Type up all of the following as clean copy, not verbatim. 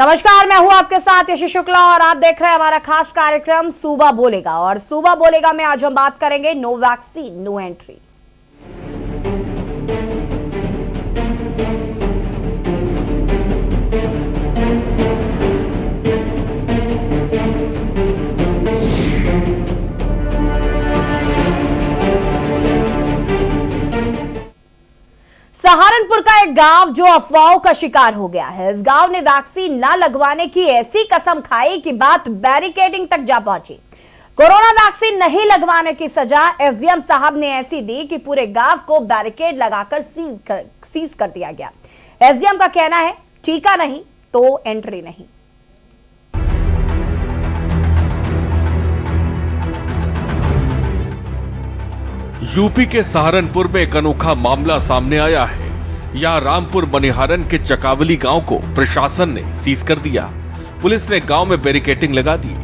नमस्कार, मैं हूं आपके साथ यशी शुक्ला और आप देख रहे हैं हमारा खास कार्यक्रम सूबा बोलेगा। और सूबा बोलेगा में आज हम बात करेंगे no vaccine no entry. Saharanpur का एक गांव जो अफवाहों का शिकार हो गया है। इस गांव ने वैक्सीन न लगवाने की ऐसी कसम खाई कि बात बैरिकेडिंग तक जा पहुंची। कोरोना वैक्सीन नहीं लगवाने की सजा एसडीएम साहब ने ऐसी दी कि पूरे गांव को बैरिकेड लगाकर सीज कर दिया गया। एसडीएम का कहना है टीका नहीं तो एंट्री नहीं। यूपी के सहारनपुर में एक अनोखा मामला सामने आया है। यहाँ रामपुर मनिहारन के चकावली गांव को प्रशासन ने सीज कर दिया। पुलिस ने गांव में बैरिकेडिंग लगा दी,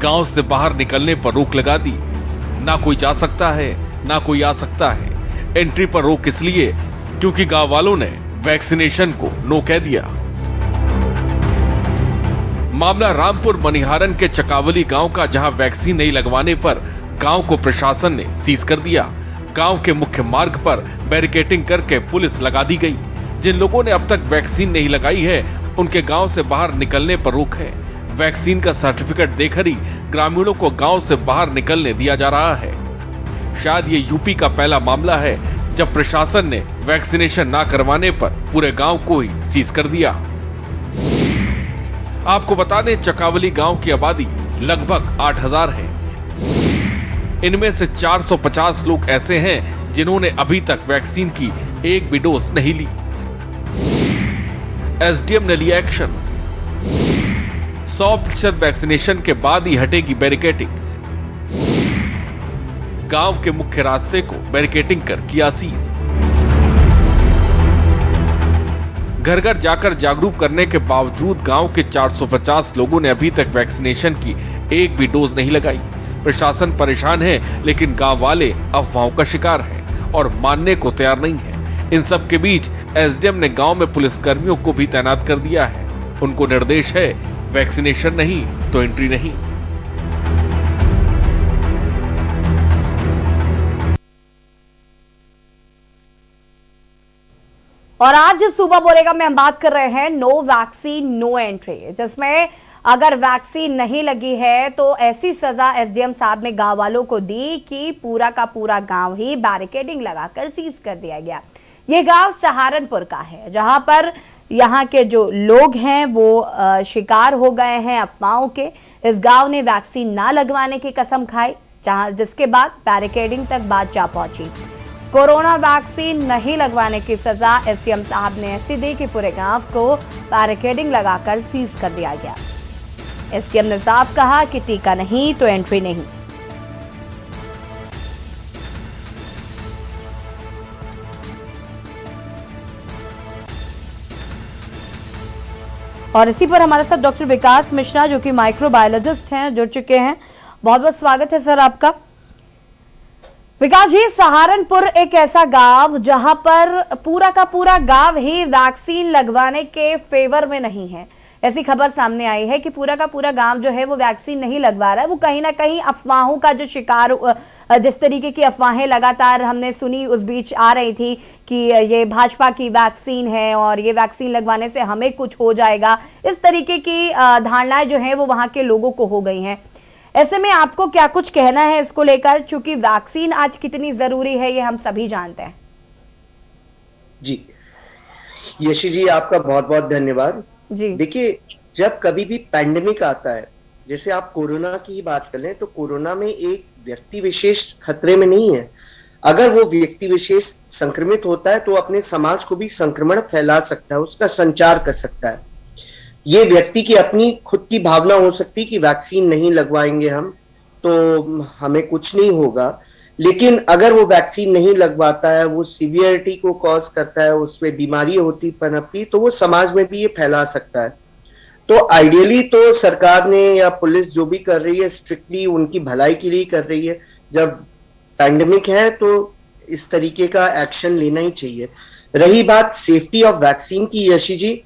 गांव से बाहर निकलने पर रोक लगा दी। ना कोई जा सकता है ना कोई आ सकता है। एंट्री पर रोक इसलिए क्योंकि गांव वालों ने वैक्सीनेशन को नो कह दिया। मामला रामपुर मनिहारन के चकावली गांव का, जहां वैक्सीन नहीं लगवाने पर गांव को प्रशासन ने सीज कर दिया। गांव के मुख्य मार्ग पर बैरिकेडिंग करके पुलिस लगा दी गई। जिन लोगों ने अब तक वैक्सीन नहीं लगाई है उनके गांव से बाहर निकलने पर रोक है। वैक्सीन का सर्टिफिकेट देकर ही ग्रामीणों को गांव से बाहर निकलने दिया जा रहा है। शायद ये यूपी का पहला मामला है जब प्रशासन ने वैक्सीनेशन ना करवाने पर पूरे गांव को ही सीज कर दिया। आपको बता दें, चकावली गांव की आबादी लगभग 8000 है। इनमें से 450 लोग ऐसे हैं जिन्होंने अभी तक वैक्सीन की एक भी डोज नहीं ली। एसडीएम ने लिया एक्शन। 100% वैक्सीनेशन के बाद ही हटेगी बैरिकेडिंग। गांव के मुख्य रास्ते को बैरिकेडिंग कर किया सीज। घर घर जाकर जागरूक करने के बावजूद गांव के 450 लोगों ने अभी तक वैक्सीनेशन की एक भी डोज नहीं लगाई। प्रशासन परेशान है, लेकिन गांव वाले अफवाहों का शिकार हैं और मानने को तैयार नहीं है। इन सब के बीच एसडीएम ने गांव में पुलिस कर्मियों को भी तैनात कर दिया है। उनको निर्देश है वैक्सीनेशन नहीं तो एंट्री नहीं। और आज सूबा बोलेगा में हम बात कर रहे हैं नो वैक्सीन नो एंट्री, जिसमें अगर वैक्सीन नहीं लगी है तो ऐसी सजा एसडीएम साहब ने गांव वालों को दी कि पूरा का पूरा गांव ही बैरिकेडिंग लगाकर सीज कर दिया गया। ये गांव सहारनपुर का है, जहां पर यहाँ के जो लोग हैं वो शिकार हो गए हैं अफवाहों के। इस गांव ने वैक्सीन ना लगवाने की कसम खाई, जिसके बाद बैरिकेडिंग तक बात जा पहुंची। कोरोना वैक्सीन नहीं लगवाने की सजा एसडीएम साहब ने ऐसी दी कि पूरे गांव को बैरिकेडिंग लगाकर सीज कर दिया गया। एसडीएम ने साफ कहा कि टीका नहीं तो एंट्री नहीं। और इसी पर हमारे साथ डॉक्टर विकास मिश्रा, जो कि माइक्रोबायोलॉजिस्ट हैं, जुड़ चुके हैं। बहुत बहुत स्वागत है सर आपका। विकास जी, सहारनपुर एक ऐसा गांव जहां पर पूरा का पूरा गांव ही वैक्सीन लगवाने के फेवर में नहीं है। ऐसी खबर सामने आई है कि पूरा का पूरा गांव जो है वो वैक्सीन नहीं लगवा रहा है। वो कहीं ना कहीं अफवाहों का जो शिकार, जिस तरीके की अफवाहें लगातार हमने सुनी उस बीच आ रही थी कि ये भाजपा की वैक्सीन है और ये वैक्सीन लगवाने से हमें कुछ हो जाएगा, इस तरीके की धारणाएं जो है वो वहां के लोगों को हो गई हैं। ऐसे में आपको क्या कुछ कहना है इसको लेकर, चूंकि वैक्सीन आज कितनी जरूरी है ये हम सभी जानते हैं। जी यशी जी, आपका बहुत बहुत धन्यवाद जी। देखिए, जब कभी भी पैंडेमिक आता है, जैसे आप कोरोना की ही बात कर लें, तो कोरोना में एक व्यक्ति विशेष खतरे में नहीं है। अगर वो व्यक्ति विशेष संक्रमित होता है तो अपने समाज को भी संक्रमण फैला सकता है, उसका संचार कर सकता है। ये व्यक्ति की अपनी खुद की भावना हो सकती है कि वैक्सीन नहीं लगवाएंगे हम तो हमें कुछ नहीं होगा, लेकिन अगर वो वैक्सीन नहीं लगवाता है, वो सीवियरिटी को कॉज करता है, उसमें बीमारी होती पनपती, तो वो समाज में भी ये फैला सकता है। तो आइडियली तो सरकार ने या पुलिस जो भी कर रही है स्ट्रिक्टली उनकी भलाई के लिए कर रही है। जब पैंडेमिक है तो इस तरीके का एक्शन लेना ही चाहिए। रही बात सेफ्टी ऑफ वैक्सीन की, यशी जी,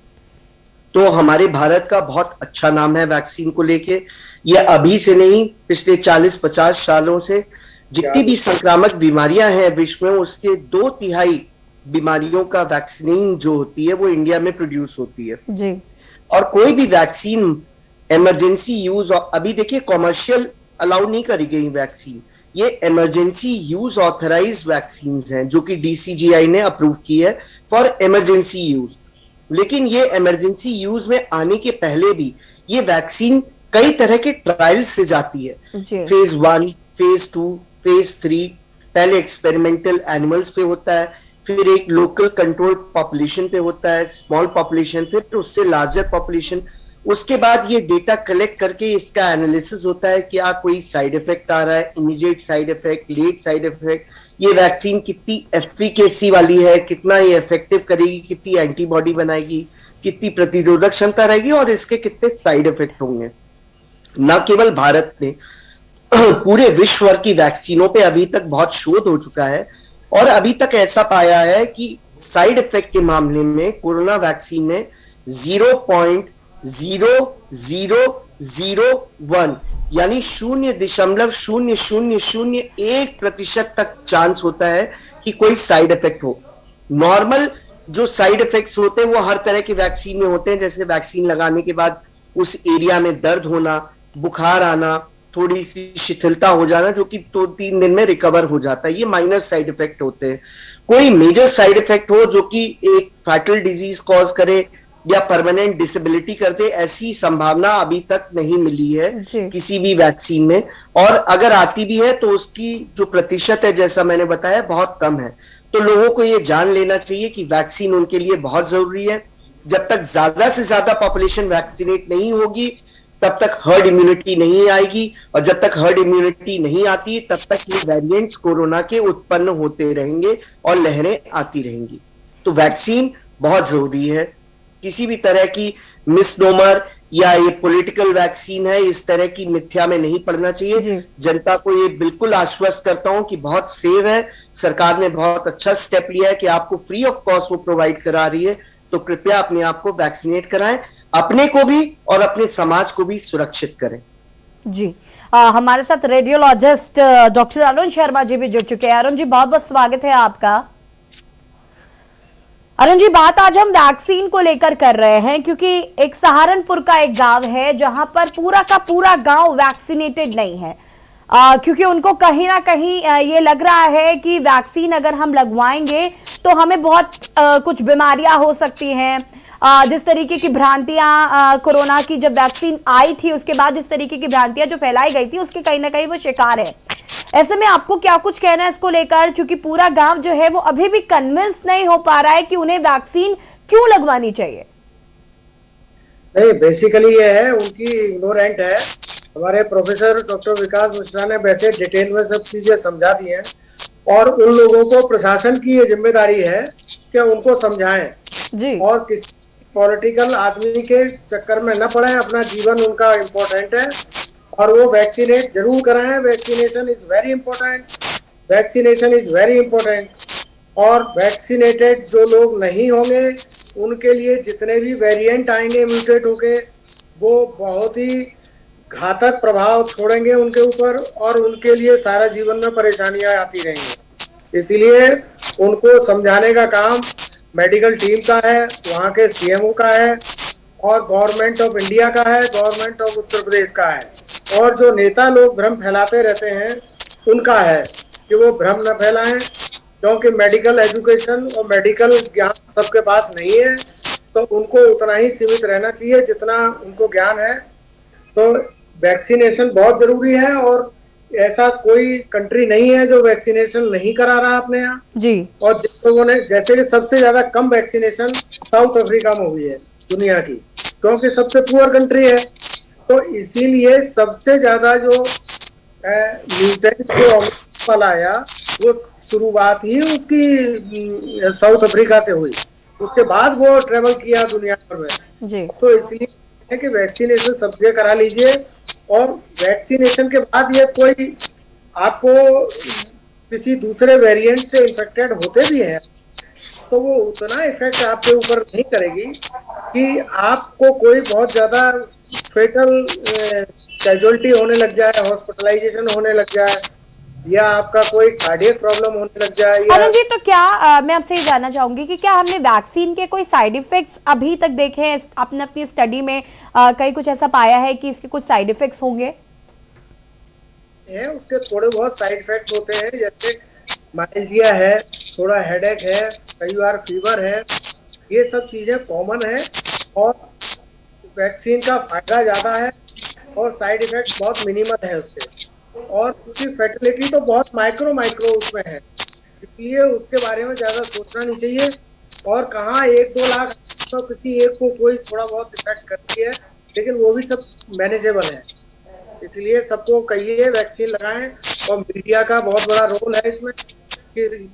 तो हमारे भारत का बहुत अच्छा नाम है वैक्सीन को लेके। ये अभी से नहीं, पिछले 40-50 सालों से जितनी भी संक्रामक बीमारियां हैं विश्व में, उसके 2/3 बीमारियों का वैक्सीन जो होती है वो इंडिया में प्रोड्यूस होती है जी। और कोई भी वैक्सीन इमरजेंसी यूज, अभी देखिए कॉमर्शियल अलाउ नहीं करी गई वैक्सीन, ये इमरजेंसी यूज ऑथराइज वैक्सीन हैं जो कि डीसीजीआई ने अप्रूव की है फॉर इमरजेंसी यूज। लेकिन ये इमरजेंसी यूज में आने के पहले भी ये वैक्सीन कई तरह के ट्रायल्स से जाती है, फेज 1, फेज 2, फेज 3। पहले एक्सपेरिमेंटल एनिमल्स पे होता है, फिर एक लोकल कंट्रोल पॉपुलेशन पे होता है, स्मॉल पॉपुलेशन, फिर उससे लार्जर पॉपुलेशन। उसके बाद ये डेटा कलेक्ट करके इसका एनालिसिस होता है, क्या कोई साइड इफेक्ट आ रहा है, immediate side effect, late side effect, ये वैक्सीन कितनी एफिकेसी वाली है, कितना ये इफेक्टिव करेगी, कितनी एंटीबॉडी बनाएगी, कितनी प्रतिरोधक क्षमता रहेगी और इसके कितने साइड इफेक्ट होंगे। न केवल भारत में, पूरे विश्व भर की वैक्सीनों पे अभी तक बहुत शोध हो चुका है और अभी तक ऐसा पाया है कि साइड इफेक्ट के मामले में कोरोना वैक्सीन में 0.0001 यानी 0.0001% तक चांस होता है कि कोई साइड इफेक्ट हो। नॉर्मल जो साइड इफेक्ट्स होते हैं वो हर तरह के वैक्सीन में होते हैं, जैसे वैक्सीन लगाने के बाद उस एरिया में दर्द होना, बुखार आना, थोड़ी सी शिथिलता हो जाना, जो कि 2-3 दिन में रिकवर हो जाता है। ये माइनर साइड इफेक्ट होते हैं। कोई मेजर साइड इफेक्ट हो जो कि एक फैटल डिजीज कॉज करे या परमानेंट डिसेबिलिटी कर दे, ऐसी संभावना अभी तक नहीं मिली है किसी भी वैक्सीन में। और अगर आती भी है तो उसकी जो प्रतिशत है, जैसा मैंने बताया, बहुत कम है। तो लोगों को ये जान लेना चाहिए कि वैक्सीन उनके लिए बहुत जरूरी है। जब तक ज्यादा से ज्यादा पॉपुलेशन वैक्सीनेट नहीं होगी तब तक हर्ड इम्यूनिटी नहीं आएगी, और जब तक हर्ड इम्यूनिटी नहीं आती तब तक ये वेरिएंट्स कोरोना के उत्पन्न होते रहेंगे और लहरें आती रहेंगी। तो वैक्सीन बहुत जरूरी है। किसी भी तरह की मिसनोमर या ये पॉलिटिकल वैक्सीन है, इस तरह की मिथ्या में नहीं पड़ना चाहिए। जनता को ये बिल्कुल आश्वस्त करता हूं कि बहुत सेफ है। सरकार ने बहुत अच्छा स्टेप लिया है कि आपको फ्री ऑफ कॉस्ट वो प्रोवाइड करा रही है, तो कृपया अपने आप को वैक्सीनेट कराएं, अपने को भी और अपने समाज को भी सुरक्षित करें। जी, हमारे साथ रेडियोलॉजिस्ट डॉक्टर अरुण शर्मा जी भी जुड़ चुके हैं। अरुण जी, बहुत बहुत स्वागत है आपका। अरुण जी, बात आज हम वैक्सीन को लेकर कर रहे हैं क्योंकि एक सहारनपुर का एक गांव है जहां पर पूरा का पूरा गांव वैक्सीनेटेड नहीं है, क्योंकि उनको कहीं ना कहीं ये लग रहा है कि वैक्सीन अगर हम लगवाएंगे तो हमें बहुत कुछ बीमारियां हो सकती हैं। जिस तरीके की भ्रांतियां कोरोना की जब वैक्सीन आई थी उसके बाद जिस तरीके की भ्रांतियां जो फैलाई गई थी उसके कहीं ना कहीं वो शिकार है। ऐसे में आपको क्या कुछ कहना है इसको लेकर, क्योंकि पूरा गांव जो है वो अभी भी कन्विंस नहीं हो पा रहा है कि उन्हें वैक्सीन क्यों लगवानी चाहिए? नहीं, बेसिकली ये है उनकी इग्नोरेंट है। हमारे प्रोफेसर डॉक्टर विकास मिश्रा ने वैसे डिटेल में सब चीजें समझा दी हैं और उन लोगों को प्रशासन की ये जिम्मेदारी है कि उनको समझाएं जी, और किसी पॉलिटिकल आदमी के चक्कर में न पड़े। अपना जीवन उनका इम्पोर्टेंट है और वो वैक्सीनेट जरूर कराएं। Vaccination is very important, vaccination is very important. और वैक्सीनेटेड जो लोग नहीं होंगे उनके लिए जितने भी वेरिएंट आएंगे म्यूटेट होके, वो बहुत ही घातक प्रभाव छोड़ेंगे उनके ऊपर और उनके लिए सारा जीवन में परेशानियां आती रहेंगी। इसीलिए उनको समझाने का काम मेडिकल टीम का है, वहाँ के सीएमओ का है और गवर्नमेंट ऑफ इंडिया का है, गवर्नमेंट ऑफ उत्तर प्रदेश का है, और जो नेता लोग भ्रम फैलाते रहते हैं उनका है कि वो भ्रम न फैलाएं, क्योंकि मेडिकल एजुकेशन और मेडिकल ज्ञान सबके पास नहीं है, तो उनको उतना ही सीमित रहना चाहिए जितना उनको ज्ञान है। तो वैक्सीनेशन बहुत जरूरी है और ऐसा कोई कंट्री नहीं है जो वैक्सीनेशन नहीं करा रहा अपने यहाँ जी। और जिन लोगों ने, जैसे कि सबसे ज्यादा कम वैक्सीनेशन साउथ अफ्रीका में हुई है दुनिया की, क्योंकि सबसे पुअर कंट्री है, तो इसीलिए सबसे ज्यादा जो म्यूटेंट जो फल आया वो शुरुआत ही उसकी साउथ अफ्रीका से हुई, उसके बाद वो ट्रेवल किया दुनिया भर में जी। तो इसलिए है कि वैक्सीनेशन सबके करा लीजिए, और वैक्सीनेशन के बाद ये कोई आपको किसी दूसरे वेरिएंट से इन्फेक्टेड होते भी हैं तो वो उतना इफेक्ट आपके ऊपर नहीं करेगी कि आपको कोई बहुत ज्यादा फेटल कैजुअलिटी होने लग जाए, हॉस्पिटलाइजेशन होने लग जाए, या आपका कोई कार्डियक प्रॉब्लम होने लग जाए, या अरुण जी, तो क्या मैं आपसे ये जानना चाहूंगी कि क्या हमने वैक्सीन के कोई साइड इफेक्ट्स अभी तक देखे हैं? आपने अपनी स्टडी में कहीं कुछ ऐसा पाया है कि इसके कुछ साइड इफेक्ट्स होंगे? उसके थोड़े बहुत साइड इफेक्ट होते हैं, जैसे माइल्जिया है, थोड़ा हेडेक है, कई बार फीवर है, ये सब चीजें कॉमन है। और वैक्सीन का फायदा ज्यादा है और साइड इफेक्ट बहुत मिनिमल है उससे, और उसकी फैटिलिटी तो बहुत माइक्रो उसमें है, इसलिए उसके बारे में ज्यादा सोचना नहीं चाहिए। और कहाँ 1-2 लाख तो किसी एक को कोई थोड़ा बहुत इफेक्ट करती है, लेकिन वो भी सब मैनेजेबल है, इसलिए सबको कहिए वैक्सीन लगाएं। और मीडिया का बहुत बड़ा रोल है इसमें कि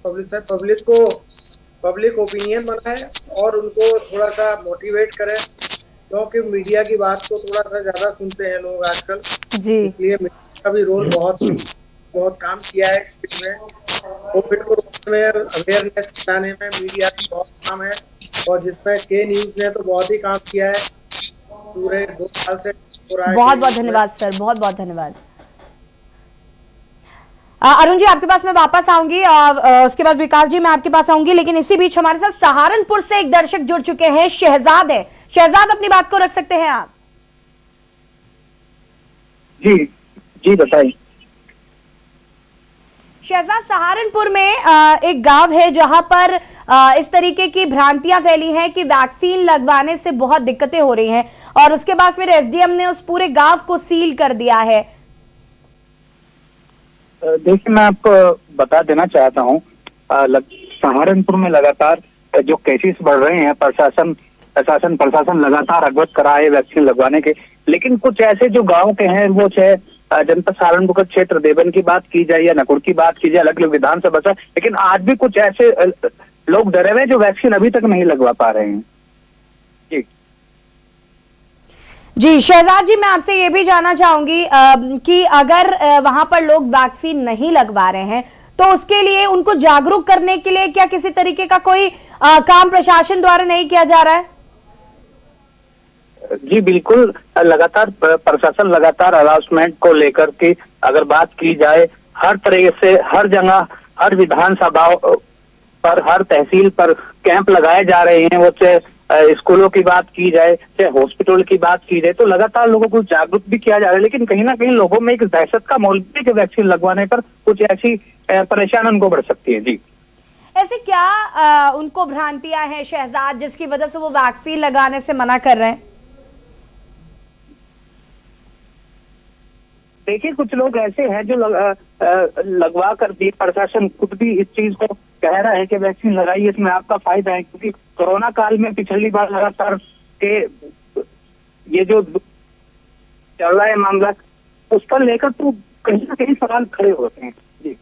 पब्लिक ओपिनियन बनाए और उनको थोड़ा सा मोटिवेट करें, क्योंकि मीडिया की बात को थोड़ा सा ज्यादा सुनते हैं लोग आजकल जी। इसलिए मीडिया का भी रोल बहुत काम किया है इस फील्ड में। कोविड को रोकने में, अवेयरनेस फैलाने में मीडिया की बहुत काम है, और जिसमें के न्यूज ने तो बहुत ही काम किया है पूरे 2 साल से हो रहा है। बहुत बहुत धन्यवाद सर, बहुत बहुत धन्यवाद। अरुण जी, आपके पास मैं वापस आऊंगी और उसके बाद विकास जी मैं आपके पास आऊंगी, लेकिन इसी बीच हमारे साथ सहारनपुर से एक दर्शक जुड़ चुके हैं, शहजाद है। शहजाद, अपनी बात को रख सकते हैं आप। जी जी बताइए। शहजाद, सहारनपुर में एक गांव है जहां पर इस तरीके की भ्रांतियां फैली हैं कि वैक्सीन लगवाने से बहुत दिक्कतें हो रही हैं, और उसके बाद फिर एसडीएम ने उस पूरे गांव को सील कर दिया है। देखिए, मैं आपको बता देना चाहता हूँ, सहारनपुर में लगातार जो केसेस बढ़ रहे हैं, प्रशासन लगातार अवगत करा है वैक्सीन लगवाने के, लेकिन कुछ ऐसे जो गांव के हैं, वो चाहे जनपद सहारनपुर का क्षेत्र देवन की बात की जाए या नकुड़ की बात की जाए, अलग अलग विधानसभा से, लेकिन आज भी कुछ ऐसे लोग डरे हुए जो वैक्सीन अभी तक नहीं लगवा पा रहे हैं। जी जी शहजाद जी, मैं आपसे ये भी जानना चाहूंगी कि अगर वहां पर लोग वैक्सीन नहीं लगवा रहे हैं तो उसके लिए उनको जागरूक करने के लिए क्या किसी तरीके का कोई काम प्रशासन द्वारा नहीं किया जा रहा है? जी बिल्कुल, लगातार प्रशासन लगातार हरासमेंट को लेकर के अगर बात की जाए, हर तरह से हर जगह, हर विधानसभा पर, हर तहसील पर कैंप लगाए जा रहे हैं। वो चाहे स्कूलों की बात की जाए, चाहे हॉस्पिटल की बात की जाए, तो लगातार लोगों को जागरूक भी किया जा रहा है, लेकिन कहीं ना कहीं लोगों में एक दहशत का माहौल भी कि वैक्सीन लगवाने पर कुछ ऐसी परेशानी उनको बढ़ सकती है। जी, ऐसे क्या उनको भ्रांतियां हैं शहजाद, जिसकी वजह से वो वैक्सीन लगाने से मना कर रहे हैं? देखिए, कुछ लोग ऐसे हैं जो लगवा कर भी, प्रशासन खुद भी इस चीज को कह रहा है कि वैक्सीन लगाइए, इसमें आपका फायदा है, क्योंकि कोरोना काल में पिछली बार लगातार के ये जो चल रहा है मामला, उस पर लेकर तो कहीं ना कहीं सवाल खड़े होते हैं। जी,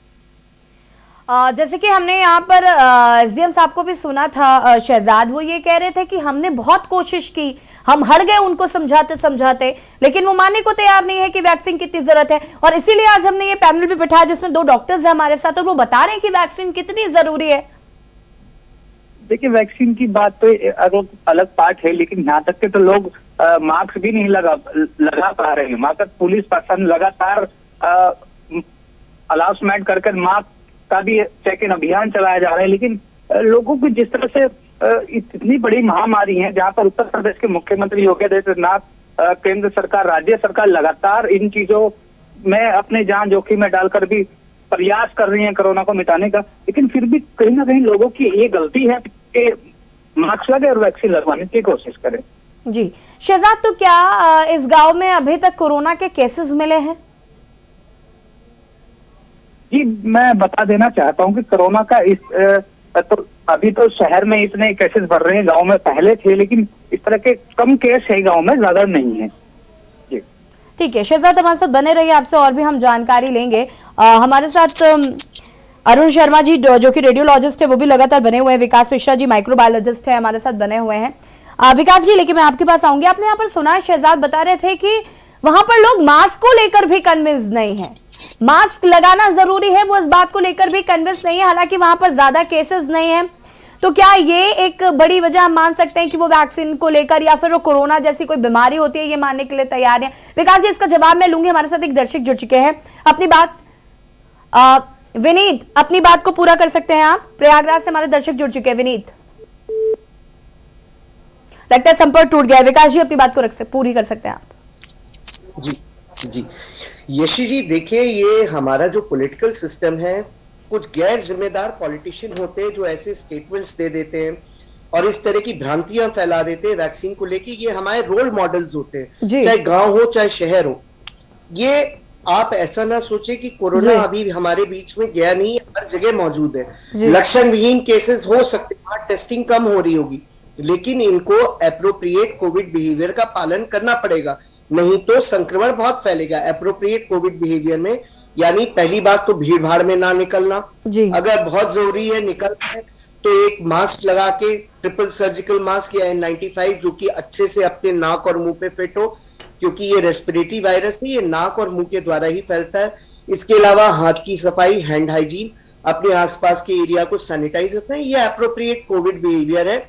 जैसे कि हमने यहाँ पर एसडीएम साहब को भी सुना था शहजाद, वो ये कह रहे थे कि हमने बहुत कोशिश की, हम हट गए उनको समझाते समझाते, लेकिन वो मानने को तैयार नहीं है कि वैक्सीन कितनी जरूरत है। और इसीलिए आज हमने ये पैनल भी बिठाया जिसमें 2 डॉक्टर्स हैं हमारे साथ, और वो बता रहे हैं कि वैक्सीन कितनी जरूरी है। देखिए, वैक्सीन की बात तो अलग पार्ट है, लेकिन यहाँ तक के तो लोग मास्क भी नहीं लगा पा रहे हैं। मास्क पुलिस प्रशासन लगातार अनाउंसमेंट कर मास्क का भी चेक इन अभियान चलाया जा रहा है, लेकिन लोगों को जिस तरह से इतनी बड़ी महामारी है, जहां पर उत्तर प्रदेश के मुख्यमंत्री योगी आदित्यनाथ, केंद्र सरकार, राज्य सरकार लगातार इन चीजों में अपने जान जोखिम में डालकर भी प्रयास कर रही है कोरोना को मिटाने का, लेकिन फिर भी कहीं ना कहीं लोगों की ये गलती है कि मास्क लगे और वैक्सीन लगवाने की कोशिश करें। जी शहजाद, तो क्या इस गांव में अभी तक कोरोना के केसेस मिले हैं? जी, मैं बता देना चाहता हूं कि कोरोना का तो अभी तो शहर में इतने केसेस बढ़ रहे हैं, गांव में पहले थे, लेकिन इस तरह के कम केस है गांव में, ज्यादा नहीं है। जी ठीक है शहजाद, हमारे साथ बने रहिए, आपसे और भी हम जानकारी लेंगे। हमारे साथ अरुण शर्मा जी जो कि रेडियोलॉजिस्ट है, वो भी लगातार बने हुए हैं। विकास मिश्रा जी माइक्रोबायोलॉजिस्ट है, हमारे साथ बने हुए हैं। विकास जी, लेकिन मैं आपके पास आऊंगी। आपने यहाँ पर सुना, शहजाद बता रहे थे कि वहां पर लोग मास्क को लेकर भी कन्विंस नहीं है, मास्क लगाना जरूरी है, वो इस बात को लेकर भी कन्विंस नहीं है, हालांकि वहां पर ज्यादा केसेस नहीं है। तो क्या ये एक बड़ी वजह हम मान सकते हैं कि वो वैक्सीन को लेकर या फिर वो कोरोना जैसी कोई बीमारी होती है, ये मानने के लिए तैयार है? विकास जी, इसका जवाब मैं लूंगी। हमारे साथ एक दर्शक जुड़ चुके हैं। अपनी बात विनीत, अपनी बात को पूरा कर सकते हैं आप? प्रयागराज से हमारे दर्शक जुड़ चुके हैं। विनीत, लगता है संपर्क टूट गया है। विकास जी, अपनी बात को पूरी कर सकते हैं आप? जी यशी जी, देखिए, ये हमारा जो पॉलिटिकल सिस्टम है, कुछ गैर जिम्मेदार पॉलिटिशियन होते हैं जो ऐसे स्टेटमेंट्स दे देते हैं और इस तरह की भ्रांतियां फैला देते हैं वैक्सीन को लेके। ये हमारे रोल मॉडल्स होते हैं, चाहे गांव हो चाहे शहर हो। ये आप ऐसा ना सोचे कि कोरोना अभी हमारे बीच में गया नहीं है, हर जगह मौजूद है। लक्षण विहीन केसेस हो सकते हैं, टेस्टिंग कम हो रही होगी, लेकिन इनको एप्रोप्रिएट कोविड बिहेवियर का पालन करना पड़ेगा, नहीं तो संक्रमण बहुत फैलेगा। एप्रोप्रिएट कोविड बिहेवियर में यानी पहली बात तो भीड़ भाड़ में ना निकलना, अगर बहुत जरूरी है निकलना है तो एक मास्क लगा के, ट्रिपल सर्जिकल मास्क या N95 जो कि अच्छे से अपने नाक और मुंह पे फिट हो, क्योंकि ये रेस्पिरेटरी वायरस है, ये नाक और मुंह के द्वारा ही फैलता है। इसके अलावा हाथ की सफाई, हैंड हाइजीन, अपने आसपास के एरिया को सैनिटाइज रखना, ये एप्रोप्रिएट कोविड बिहेवियर है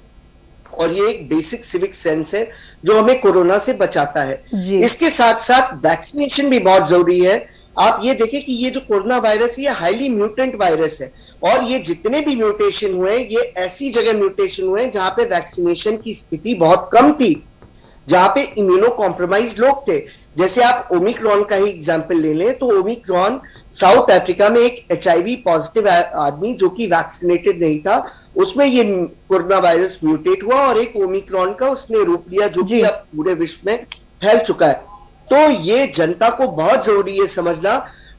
और ये एक बेसिक सिविक सेंस है जो हमें कोरोना से बचाता है। इसके साथ साथ वैक्सीनेशन भी बहुत जरूरी है। आप ये देखें कि ये जो कोरोना वायरस है, ये हाईली म्यूटेंट वायरस है और ये जितने भी म्यूटेशन हुए, ये ऐसी जगह म्यूटेशन हुए जहां पे वैक्सीनेशन की स्थिति बहुत कम थी, जहां पे इम्यूनो कॉम्प्रोमाइज लोग थे। जैसे आप ओमिक्रॉन का ही एग्जांपल ले लें तो ओमिक्रॉन साउथ अफ्रीका में एक HIV पॉजिटिव आदमी जो कि वैक्सीनेटेड नहीं था, उसमें ये कोरोना वायरस म्यूटेट हुआ और एक ओमिक्रॉन का उसने रूप लिया जो कि अब पूरे विश्व में फैल चुका है। तो ये जनता को बहुत जरूरी है समझना,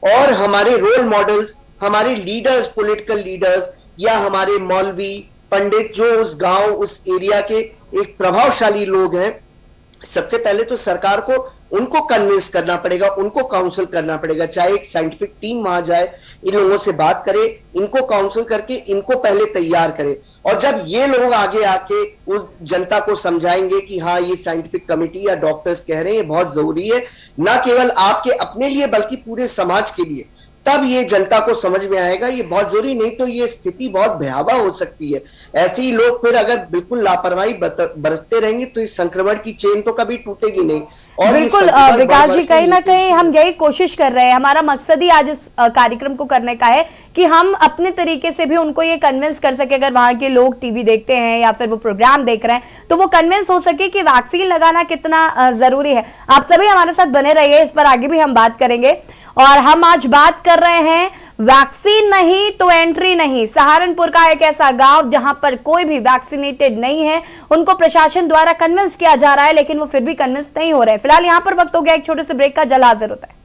और हमारे रोल मॉडल्स, हमारे लीडर्स, पॉलिटिकल लीडर्स या हमारे मौलवी पंडित जो उस गांव, उस एरिया के एक प्रभावशाली लोग हैं, सबसे पहले तो सरकार को उनको कन्विंस करना पड़ेगा, उनको काउंसिल करना पड़ेगा। चाहे एक साइंटिफिक टीम वहां जाए, इन लोगों से बात करे, इनको काउंसिल करके इनको पहले तैयार करे, और जब ये लोग आगे आके उस जनता को समझाएंगे कि हाँ ये साइंटिफिक कमेटी या डॉक्टर्स कह रहे हैं, ये बहुत जरूरी है, ना केवल आपके अपने लिए बल्कि पूरे समाज के लिए, तब ये जनता को समझ में आएगा ये बहुत जरूरी। नहीं तो ये स्थिति बहुत भयावह हो सकती है। ऐसे ही लोग फिर अगर बिल्कुल लापरवाही बरतते रहेंगे तो इस संक्रमण की चेन तो कभी टूटेगी नहीं। और बिल्कुल विकास जी, कहीं ना कहीं हम यही कोशिश कर रहे हैं, हमारा मकसद ही आज इस कार्यक्रम को करने का है कि हम अपने तरीके से भी उनको ये कन्विंस कर सके, अगर वहां के लोग टीवी देखते हैं या फिर वो प्रोग्राम देख रहे हैं तो वो कन्विंस हो सके कि वैक्सीन लगाना कितना जरूरी है। आप सभी हमारे साथ बने रहिए, इस पर आगे भी हम बात करेंगे। और हम आज बात कर रहे हैं वैक्सीन नहीं तो एंट्री नहीं। सहारनपुर का एक ऐसा गांव जहां पर कोई भी वैक्सीनेटेड नहीं है, उनको प्रशासन द्वारा कन्विंस किया जा रहा है लेकिन वो फिर भी कन्विंस नहीं हो रहे। फिलहाल यहां पर वक्त हो गया एक छोटे से ब्रेक का, जल्द हाजिर होता है।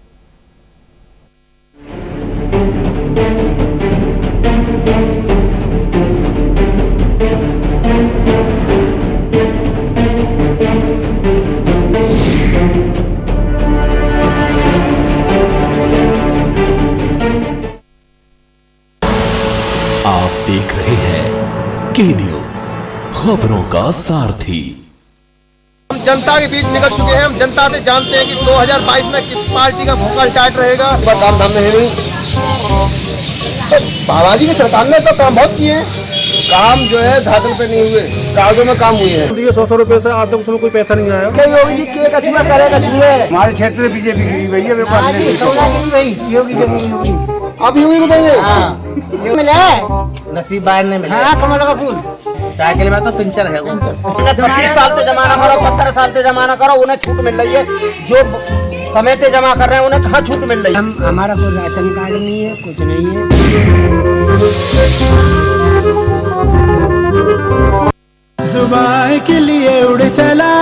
आप देख रहे हैं के न्यूज, खबरों का सारथी। हम जनता के बीच निकल चुके हैं, हम जनता से जानते हैं कि 2022 में किस पार्टी का भूखा स्टार्ट रहेगा। काम धाम नहीं हुई तो बाबाजी की सरकार ने तो काम बहुत किए हैं, काम जो है धातल पे नहीं हुए, कागजों में काम हुए हैं। 100 रुपए से आज तक उसमें कोई पैसा नहीं आया। नहीं योगी जी के कछुआ करेगा छुए। हमारे क्षेत्र में बीजेपी की गई है, योगी अब योगी को देंगे। नसीब बाहर नहीं मिला। हाँ, कमल का फूल साइकिल में तो पिंचर है। 25 साल से जमा ना करो, 15 साल से जमा ना करो, उन्हें छूट मिल रही है। जो समय पे जमा कर रहे हैं उन्हें कहाँ छूट मिल रही है। हमारा कोई राशन कार्ड नहीं है, कुछ नहीं है। जुबान के लिए उड़ चला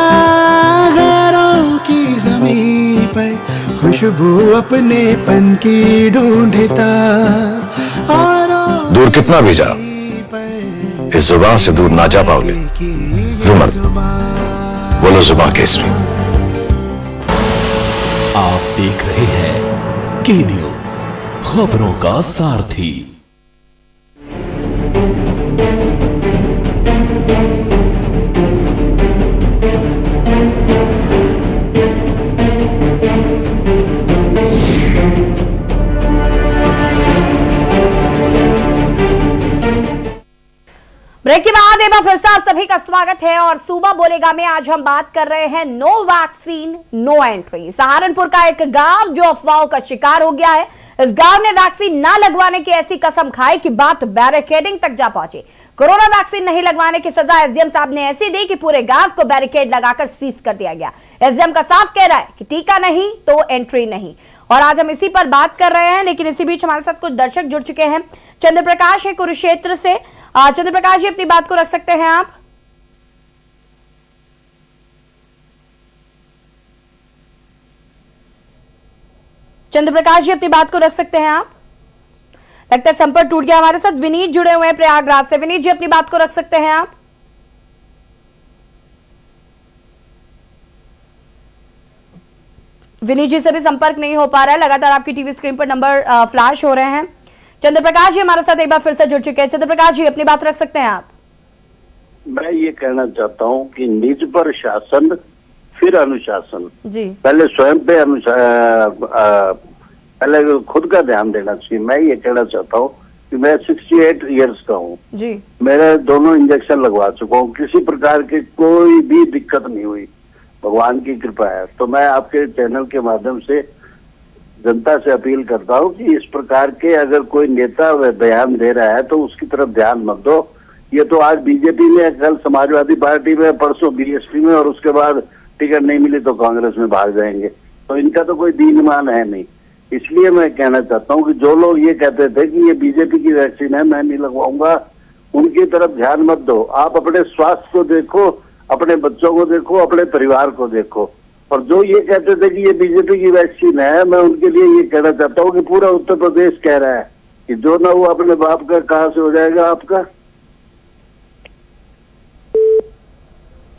गैरों की जमीन पर, खुशबू अपने पन की ढूंढता। दूर कितना भी जाओ, इस जुबान से दूर ना जा पाओगे। रुमल बोलो जुबान केसरी। आप देख रहे हैं के न्यूज, खबरों का सारथी। ब्रेक के बाद आप सभी का स्वागत है और सूबा बोलेगा में आज हम बात कर रहे हैं no vaccine no entry. Saharanpur का एक गांव जो अफवाहों का शिकार हो गया है। इस गांव ने वैक्सीन ना लगवाने की ऐसी कसम खाई कि बात बैरिकेडिंग तक जा पहुंची। कोरोना वैक्सीन नहीं लगवाने की सजा एसडीएम साहब ने ऐसी दी कि पूरे गांव को बैरिकेड लगाकर सीज कर दिया गया। एसडीएम का साफ कह रहा है कि टीका नहीं तो एंट्री नहीं। और आज हम इसी पर बात कर रहे हैं, लेकिन इसी बीच हमारे साथ कुछ दर्शक जुड़ चुके हैं। चंद्रप्रकाश है कुरुक्षेत्र से। चंद्रप्रकाश जी अपनी बात को रख सकते हैं आप। चंद्रप्रकाश जी अपनी बात को रख सकते हैं आप। लगता है संपर्क टूट गया। हमारे साथ विनीत जुड़े हुए हैं प्रयागराज से। विनीत जी अपनी बात को रख सकते हैं आप। विनीत जी से भी संपर्क नहीं हो पा रहा है। लगातार आपकी टीवी स्क्रीन पर नंबर फ्लैश हो रहे हैं। चंद्रप्रकाश जी हमारे साथ एक बार फिर से जुड़ चुके हैं। चंद्रप्रकाश जी अपनी बात रख सकते हैं आप। मैं ये कहना चाहता हूँ कि निज पर शासन फिर अनुशासन। जी पहले स्वयं पे पहले खुद का ध्यान देना चाहिए। मैं ये कहना चाहता हूँ कि मैं 68 इयर्स का हूँ जी। मेरे दोनों इंजेक्शन लगवा चुका हूँ, किसी प्रकार की कोई भी दिक्कत नहीं हुई, भगवान की कृपा है। तो मैं आपके चैनल के माध्यम से जनता से अपील करता हूँ कि इस प्रकार के अगर कोई नेता बयान दे रहा है तो उसकी तरफ ध्यान मत दो। ये तो आज बीजेपी में, कल समाजवादी पार्टी में, परसों बीएसपी में, और उसके बाद टिकट नहीं मिली तो कांग्रेस में भाग जाएंगे। तो इनका तो कोई दीन ईमान है नहीं। इसलिए मैं कहना चाहता हूँ कि जो लोग ये कहते थे कि ये बीजेपी की वैक्सीन है, मैं नहीं लगवाऊंगा, उनकी तरफ ध्यान मत दो। आप अपने स्वास्थ्य को देखो, अपने बच्चों को देखो, अपने परिवार को देखो। और जो ये कहते थे कि ये बीजेपी की वैक्सीन है, मैं उनके लिए ये कहना चाहता हूँ कि पूरा उत्तर प्रदेश कह रहा है कि जो ना हुआ अपने बाप का कहां से हो जाएगा आपका।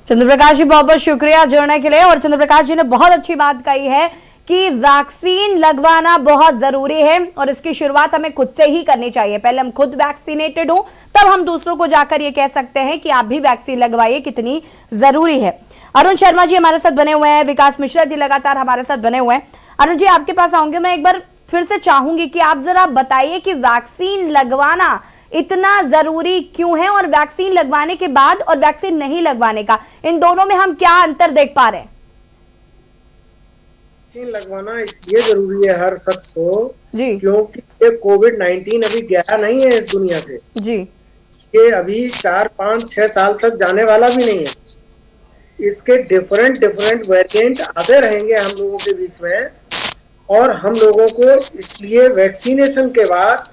चंद्रप्रकाश जी बहुत बहुत शुक्रिया जुड़ने के लिए। और चंद्रप्रकाश जी ने बहुत अच्छी बात कही है कि वैक्सीन लगवाना बहुत जरूरी है और इसकी शुरुआत हमें खुद से ही करनी चाहिए। पहले हम खुद वैक्सीनेटेड हो तब हम दूसरों को जाकर ये कह सकते हैं कि आप भी वैक्सीन लगवाइए, कितनी जरूरी है। अरुण शर्मा जी हमारे साथ बने हुए हैं, विकास मिश्रा जी लगातार हमारे साथ बने हुए हैं। अरुण जी आपके पास आऊंगे। मैं एक बार फिर से चाहूंगी कि आप जरा बताइए कि वैक्सीन लगवाना इतना जरूरी क्यों है और वैक्सीन लगवाने के बाद और वैक्सीन नहीं लगवाने का, इन दोनों में हम क्या अंतर देख पा रहे हैं। वैक्सीन लगवाना इसलिए जरूरी है हर शख्स को जी, क्योंकि ये कोविड-19 अभी गया नहीं है इस दुनिया से जी। ये अभी 4, 5, 6 साल तक जाने वाला भी नहीं है। इसके डिफरेंट वेरिएंट आते रहेंगे हम लोगों के बीच में, और हम लोगों को इसलिए वैक्सीनेशन के बाद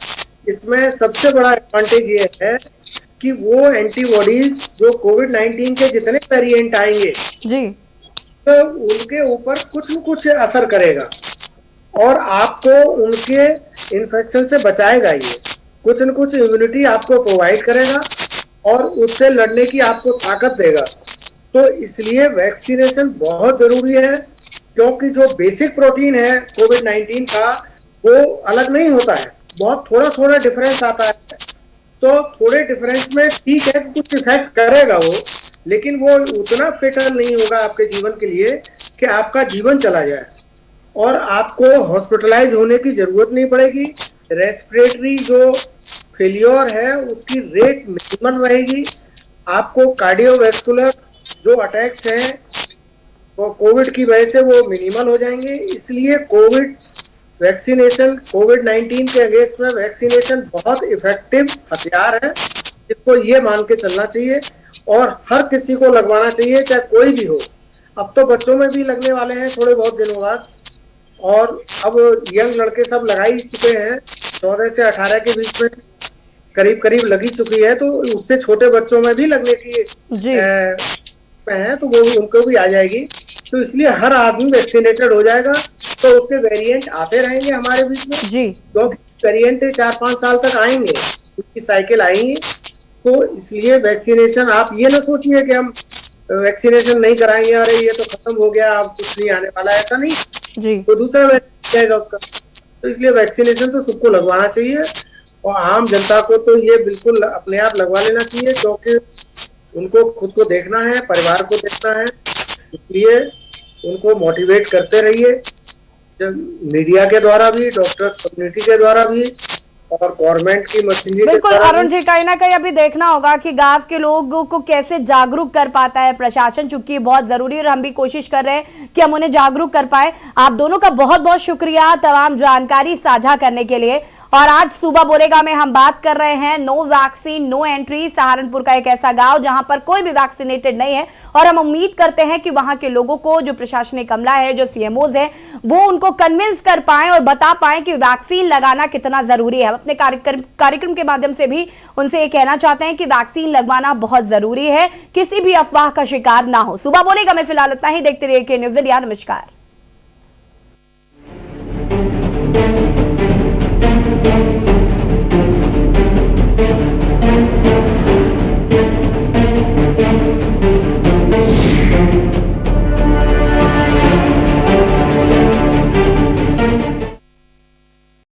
इसमें सबसे बड़ा एडवांटेज ये है कि वो एंटीबॉडीज जो कोविड-19 के जितने वेरिएंट आएंगे जी, तो उनके ऊपर कुछ न कुछ असर करेगा और आपको उनके इन्फेक्शन से बचाएगा। ये कुछ न कुछ इम्यूनिटी आपको प्रोवाइड करेगा और उससे लड़ने की आपको ताकत देगा। तो इसलिए वैक्सीनेशन बहुत जरूरी है, क्योंकि जो बेसिक प्रोटीन है कोविड-19 का वो अलग नहीं होता है, बहुत थोड़ा डिफरेंस आता है। तो थोड़े डिफरेंस में ठीक है कुछ इफेक्ट करेगा वो, लेकिन वो उतना फेटल नहीं होगा आपके जीवन के लिए कि आपका जीवन चला जाए और आपको हॉस्पिटलाइज होने की जरूरत नहीं पड़ेगी। रेस्पिरेटरी जो फेलियर है उसकी रेट मिनिमम रहेगी। आपको कार्डियोवैस्कुलर जो अटैक्स हैं वो कोविड की वजह से वो मिनिमल हो जाएंगे। इसलिए कोविड-19 के अगेंस्ट में वैक्सीनेशन बहुत इफेक्टिव हथियार है, जिसको ये मान के चलना चाहिए और हर किसी को लगवाना चाहिए, चाहे कोई भी हो। अब तो बच्चों में भी लगने वाले हैं थोड़े बहुत दिनों बाद, और अब यंग लड़के सब लगा ही चुके हैं। 14 से 18 के बीच में करीब लगी चुकी है, तो उससे छोटे बच्चों में भी लगने की है, तो वो उनको भी आ जाएगी। तो इसलिए हर आदमी वैक्सीनेटेड हो जाएगा, तो उसके वेरिएंट आते रहेंगे हमारे बीच में जी, क्योंकि वेरिएंट 4-5 साल तक आएंगे, उसकी साइकिल आएंगी। तो इसलिए वैक्सीनेशन, आप ये ना सोचिए कि हम वैक्सीनेशन नहीं कराएंगे, अरे ये तो खत्म हो गया अब कुछ नहीं आने वाला, ऐसा नहीं जी। तो दूसरा वैक्सीन जाएगा उसका। तो इसलिए वैक्सीनेशन तो सबको लगवाना चाहिए और आम जनता को तो ये बिल्कुल अपने आप लगवा लेना चाहिए, क्योंकि उनको खुद को देखना है, परिवार को देखना है। इसलिए उनको मोटिवेट करते रहिए, मीडिया के द्वारा भी, डॉक्टर्स कम्युनिटी के द्वारा भी, और गवर्नमेंट की मशीनरी बिल्कुल अरुण जी, कहीं ना कहीं अभी देखना होगा कि गांव के लोगों को कैसे जागरूक कर पाता है प्रशासन, चूंकि बहुत जरूरी है और हम भी कोशिश कर रहे हैं कि हम उन्हें जागरूक कर पाए। आप दोनों का बहुत बहुत शुक्रिया तमाम जानकारी साझा करने के लिए। और आज सुबह बोलेगा में हम बात कर रहे हैं no vaccine no entry, Saharanpur का एक ऐसा गांव जहां पर कोई भी वैक्सीनेटेड नहीं है और हम उम्मीद करते हैं कि वहां के लोगों को, जो प्रशासनिक अमला है, जो सीएमओज है, वो उनको कन्विंस कर पाए और बता पाए कि वैक्सीन लगाना कितना जरूरी है। हम अपने कार्यक्रम के माध्यम से भी उनसे ये कहना चाहते हैं कि वैक्सीन लगवाना बहुत जरूरी है, किसी भी अफवाह का शिकार ना हो। सुबह बोलेगा में फिलहाल इतना ही। देखते रहिए के न्यूज़ इंडिया। नमस्कार।